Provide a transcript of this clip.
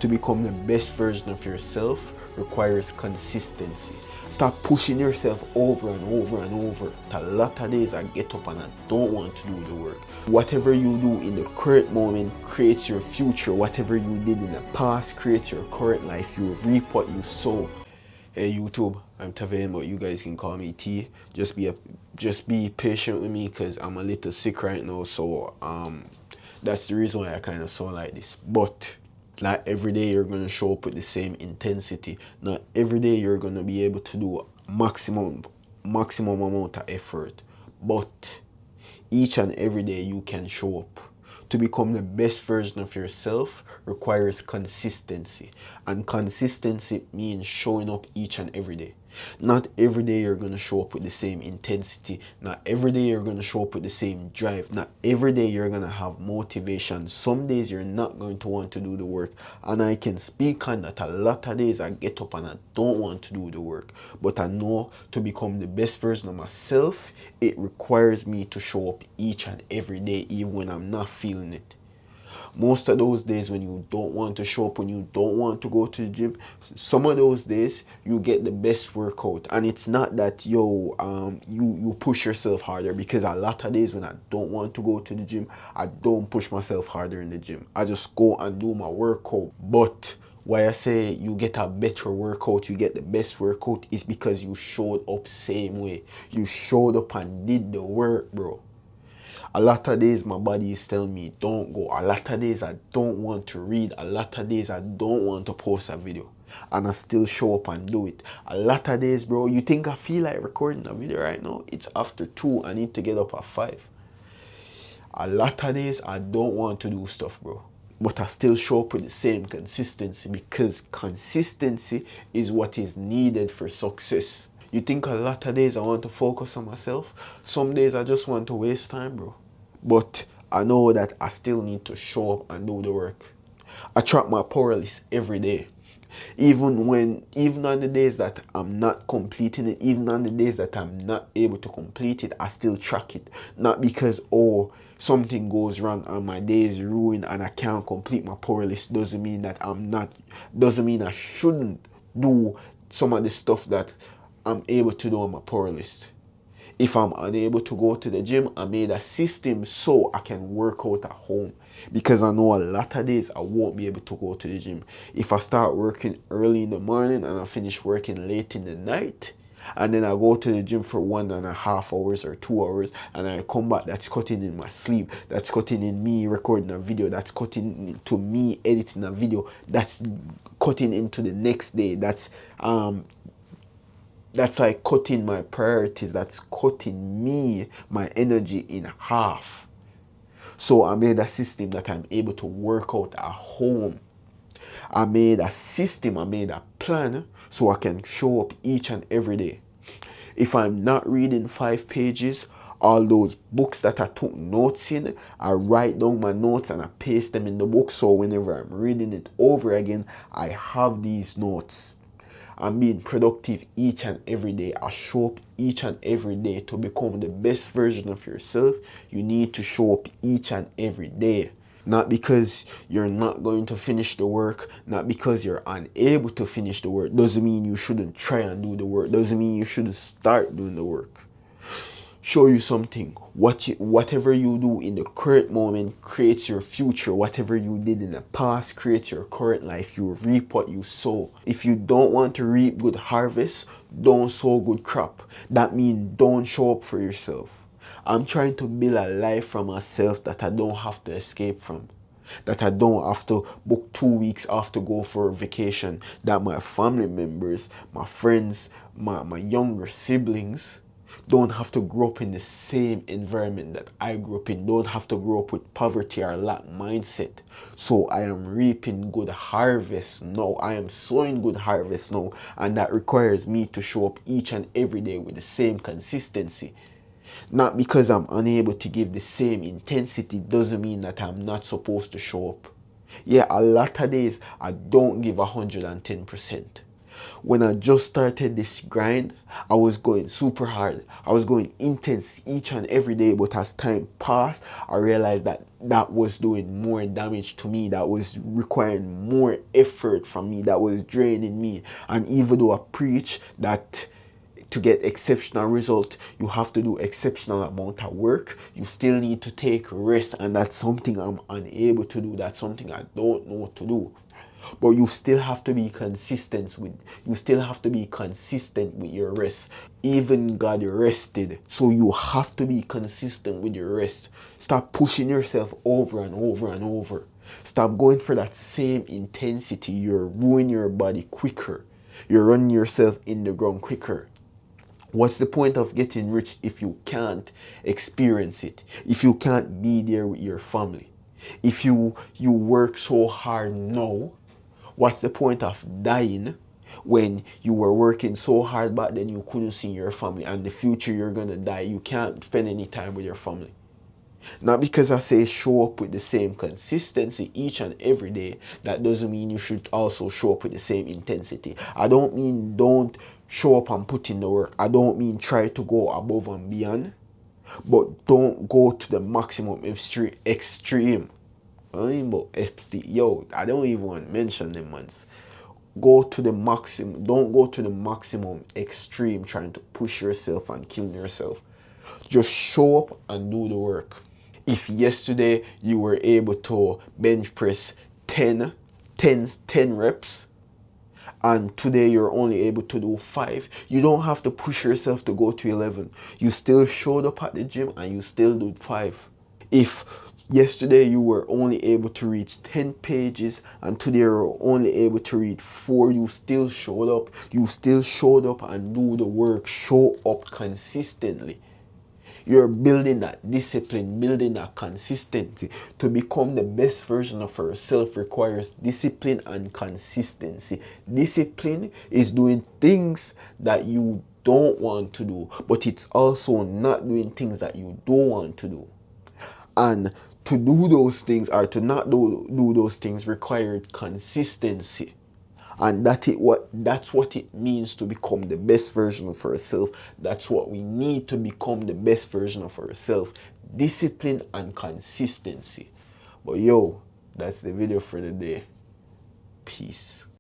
To become the best version of yourself requires consistency. Stop pushing yourself over and over and over. A lot of days I get up and I don't want to do the work. Whatever you do in the current moment creates your future. Whatever you did in the past creates your current life. You reap what you sow. Hey YouTube, I'm Tavain, but you guys can call me T. Just be patient with me because I'm a little sick right now, so that's the reason why I kind of sound like this. But not every day you're gonna show up with the same intensity. Not every day you're gonna be able to do maximum amount of effort. But each and every day you can show up. To become the best version of yourself requires consistency. And consistency means showing up each and every day. Not every day you're going to show up with the same intensity. Not every day you're going to show up with the same drive. Not every day you're going to have motivation. Some days you're not going to want to do the work. And I can speak on that. A lot of days I get up and I don't want to do the work. But I know to become the best version of myself, it requires me to show up each and every day, even when I'm not feeling it. Most of those days when you don't want to show up, when you don't want to go to the gym, some of those days you get the best workout. And it's not that you push yourself harder, because a lot of days when I don't want to go to the gym, I don't push myself harder in the gym. I just go and do my workout. But why I say you get a better workout, you get the best workout, is because you showed up same way. You showed up and did the work, bro. A lot of days my body is telling me don't go. A lot of days I don't want to read. A lot of days I don't want to post a video. And I still show up and do it. A lot of days, bro, you think I feel like recording a video right now? It's after 2. I need to get up at 5. A lot of days I don't want to do stuff, bro. But I still show up with the same consistency, because consistency is what is needed for success. You think a lot of days I want to focus on myself? Some days I just want to waste time, bro. But I know that I still need to show up and do the work. I track my power list every day. Even on the days that I'm not completing it, even on the days that I'm not able to complete it, I still track it. Not because, oh, something goes wrong and my day is ruined and I can't complete my power list, doesn't mean I shouldn't do some of the stuff that I'm able to do on my power list. If I'm unable to go to the gym, I made a system so I can work out at home, because I know a lot of days I won't be able to go to the gym. If I start working early in the morning and I finish working late in the night, and then I go to the gym for 1.5 hours or 2 hours, and I come back, that's cutting in my sleep, that's cutting in me recording a video, that's cutting into me editing a video, that's cutting into the next day, that's like cutting my priorities. That's cutting my energy in half. So I made a system that I'm able to work out at home. I made a system, I made a plan so I can show up each and every day. If I'm not reading 5 pages, all those books that I took notes in, I write down my notes and I paste them in the book. So whenever I'm reading it over again, I have these notes. I'm being productive each and every day. I show up each and every day. To become the best version of yourself, you need to show up each and every day. Not because you're not going to finish the work, not because you're unable to finish the work, doesn't mean you shouldn't try and do the work, doesn't mean you shouldn't start doing the work. Show you something. Whatever you do in the current moment creates your future. Whatever you did in the past creates your current life. You reap what you sow. If you don't want to reap good harvest, don't sow good crop. That means don't show up for yourself. I'm trying to build a life for myself that I don't have to escape from. That I don't have to book 2 weeks off to go for a vacation. That my family members, my friends, my younger siblings don't have to grow up in the same environment that I grew up in, don't have to grow up with poverty or lack mindset. So I am reaping good harvest now. I am sowing good harvest now, and that requires me to show up each and every day with the same consistency. Not because I'm unable to give the same intensity doesn't mean that I'm not supposed to show up. Yeah, a lot of days I don't give 110%. When I just started this grind, I was going super hard. I was going intense each and every day, but as time passed, I realized that that was doing more damage to me. That was requiring more effort from me. That was draining me. And even though I preach that to get exceptional result, you have to do exceptional amount of work, you still need to take rest, and that's something I'm unable to do. That's something I don't know to do. But you still have to be consistent with your rest. Even God rested, so you have to be consistent with your rest. Stop pushing yourself over and over and over. Stop going for that same intensity. You're ruining your body quicker. You're running yourself in the ground quicker. What's the point of getting rich if you can't experience it? If you can't be there with your family? If you work so hard now, what's the point of dying when you were working so hard back then you couldn't see your family, and the future you're gonna die, you can't spend any time with your family? Not because I say show up with the same consistency each and every day, that doesn't mean you should also show up with the same intensity. I don't mean don't show up and put in the work. I don't mean try to go above and beyond, but don't go to the maximum extreme. I don't even about yo, I don't even want to mention them ones. Go to the maximum. Don't go to the maximum extreme trying to push yourself and kill yourself. Just show up and do the work. If yesterday you were able to bench press 10 reps, and today you're only able to do 5, you don't have to push yourself to go to 11. You still showed up at the gym and you still did 5. If yesterday you were only able to reach 10 pages and today you're only able to read 4, you still showed up. You still showed up and do the work. Show up consistently. You're building that discipline, building that consistency. To become the best version of yourself requires discipline and consistency. Discipline is doing things that you don't want to do, but it's also not doing things that you don't want to do. And to do those things, or to not do those things, required consistency. And that's what it means to become the best version of ourselves. That's what we need to become the best version of ourselves. Discipline and consistency. But yo, that's the video for the day. Peace.